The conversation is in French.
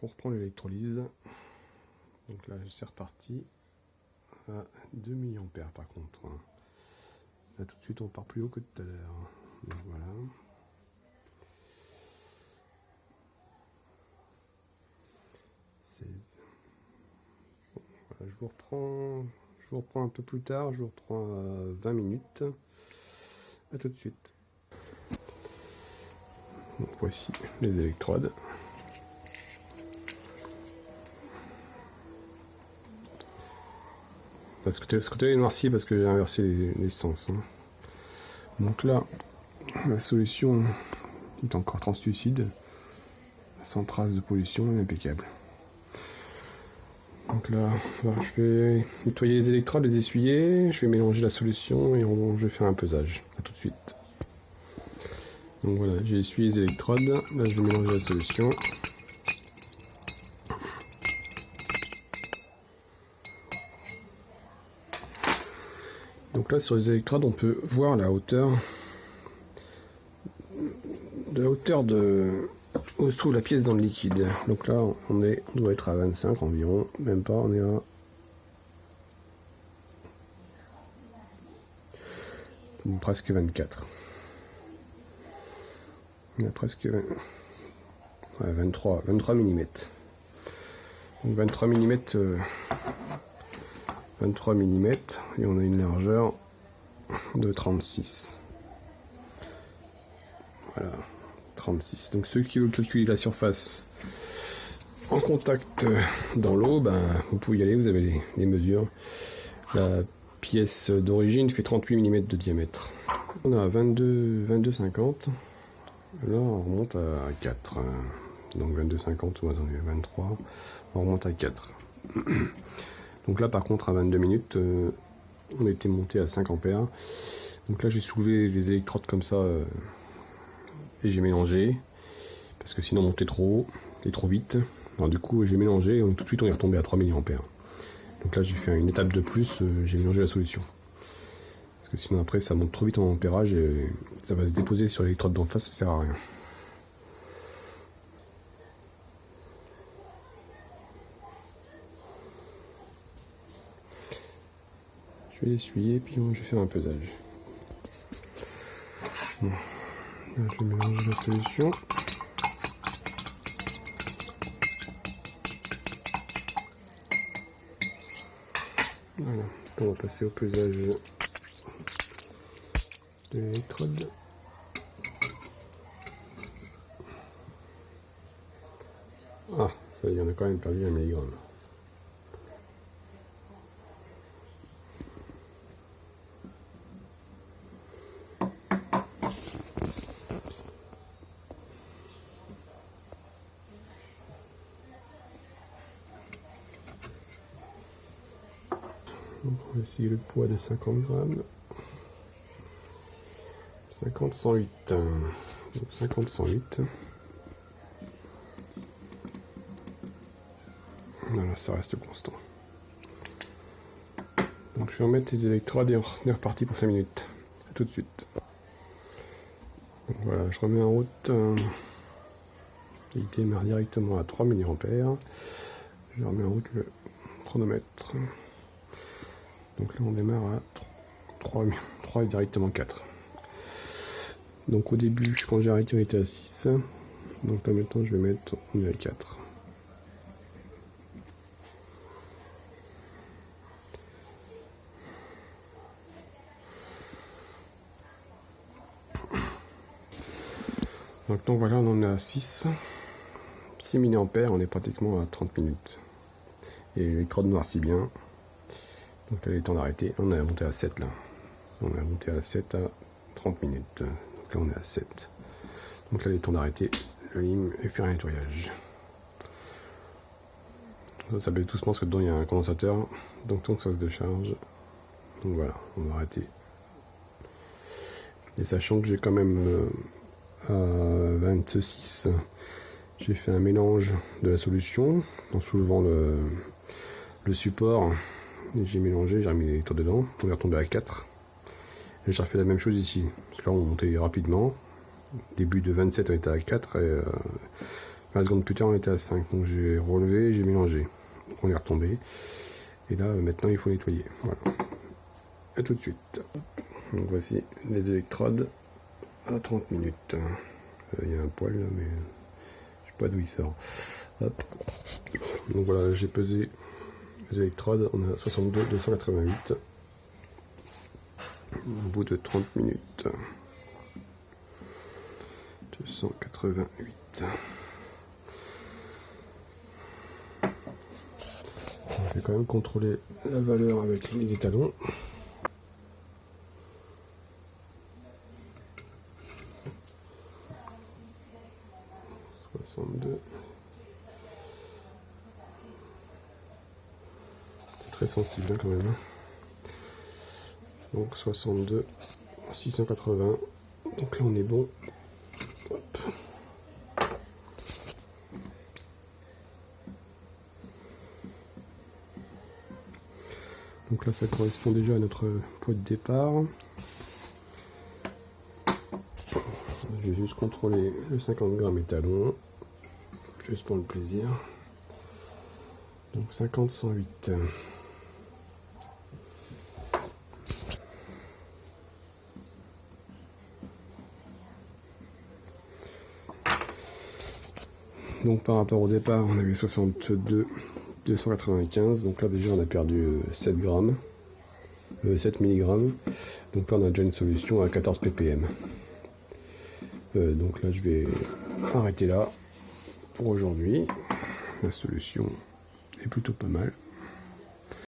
Donc on reprend l'électrolyse. Donc là c'est reparti à 2 mA par contre. Là tout de suite on part plus haut que tout à l'heure. Donc voilà. Bon, voilà, je vous reprends un peu plus tard, je vous reprends à 20 minutes. A tout de suite. Donc voici les électrodes. Ce côté est noirci parce que j'ai inversé les sens. Hein. Donc là, la solution est encore translucide, sans trace de pollution, impeccable. Donc là, je vais nettoyer les électrodes, les essuyer, je vais mélanger la solution et je vais faire un pesage. A tout de suite. Donc voilà, j'ai essuyé les électrodes, là je vais mélanger la solution. Donc là sur les électrodes on peut voir la hauteur où se trouve la pièce dans le liquide. Donc là on doit être à 25 environ, même pas, on est à presque 24. On a presque 23 mm. Donc 23 mm, 23 mm et on a une largeur de 36. Voilà, 36. Donc ceux qui veulent calculer la surface en contact dans l'eau, vous pouvez y aller, vous avez les mesures. La pièce d'origine fait 38 mm de diamètre. On a 22,50. Là on remonte à 4. Donc 22,50 ou attendez, 23. On remonte à 4. Donc là par contre à 22 minutes, on était monté à 5 ampères. Donc là j'ai soulevé les électrodes comme ça et j'ai mélangé. Parce que sinon on montait trop haut et trop vite. Alors du coup j'ai mélangé et tout de suite on est retombé à 3 mA. Donc là j'ai fait une étape de plus, j'ai mélangé la solution. Parce que sinon après ça monte trop vite en ampérage et ça va se déposer sur l'électrode d'en face, ça sert à rien. Je vais essuyer puis je vais faire un pesage. Bon. Là, je vais mélanger la solution. Voilà, on va passer au pesage de l'électrode. Ah, ça y est, on a quand même perdu 1 mg. Donc on va essayer le poids de 50 grammes. 50, 108. Donc 50, 108. Voilà, ça reste constant. Donc je vais remettre les électrodes et on est reparti pour 5 minutes. A tout de suite. Donc voilà, je remets en route. Il démarre directement à 3 mA. Je remets en route le chronomètre. Donc là on démarre à 3 et directement 4. Donc au début quand j'ai arrêté on était à 6. Donc là maintenant je vais mettre, on est à 4. Donc voilà, on en est à 6 mA, on est pratiquement à 30 minutes. Et l'électrode noircit bien. Donc là il est temps d'arrêter, on a monté à 7 là. On a monté à 7 à 30 minutes. Donc là on est à 7. Donc là il est temps d'arrêter la lime et faire un nettoyage. Ça baisse doucement parce que dedans il y a un condensateur. Donc ça se décharge. Donc voilà, on va arrêter. Et sachant que j'ai quand même à 26, j'ai fait un mélange de la solution en soulevant le support. J'ai mélangé, j'ai remis les électrodes dedans, on est retombé à 4. Et j'ai refait la même chose ici. Parce que là on montait rapidement. Début de 27 on était à 4 et La seconde plus tard, on était à 5. Donc j'ai relevé, j'ai mélangé. On est retombé. Et là, maintenant, il faut nettoyer. Voilà. A tout de suite. Donc voici les électrodes à 30 minutes. Il y a un poil là, mais je sais pas d'où il sort. Hop. Donc voilà, j'ai pesé les électrodes. On a 62, 288. Au bout de 30 minutes. 288. Je vais quand même contrôler la valeur avec les étalons. C'est très sensible hein, quand même. Donc 62, 680. Donc là on est bon. Hop. Donc là ça correspond déjà à notre poids de départ. Je vais juste contrôler le 50 grammes étalon. Juste pour le plaisir. Donc 50, 108. Donc par rapport au départ, on avait 62, 295. Donc là déjà on a perdu 7 grammes, 7 mg. Donc là on a déjà une solution à 14 ppm. Donc là je vais arrêter là pour aujourd'hui. La solution est plutôt pas mal.